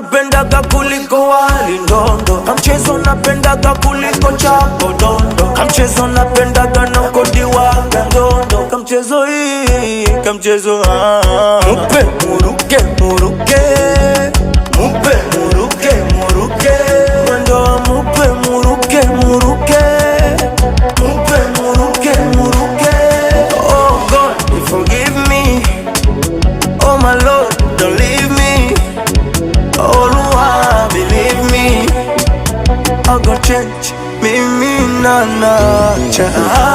napendaga kuliko wali ndondo, kamchezo napendaga kuliko chapo dondo, kamchezo napendaga na kodiwaga ndondo, kamchezo hii, kamchezo mupe muruke muruke, mupe muruke muruke, mwendo wa mupe muruke muruke, mupe muruke muruke. Oh God, forgive me, oh my Lord, don't leave me, oh Lord, believe me, I gon' change, mimi na cha.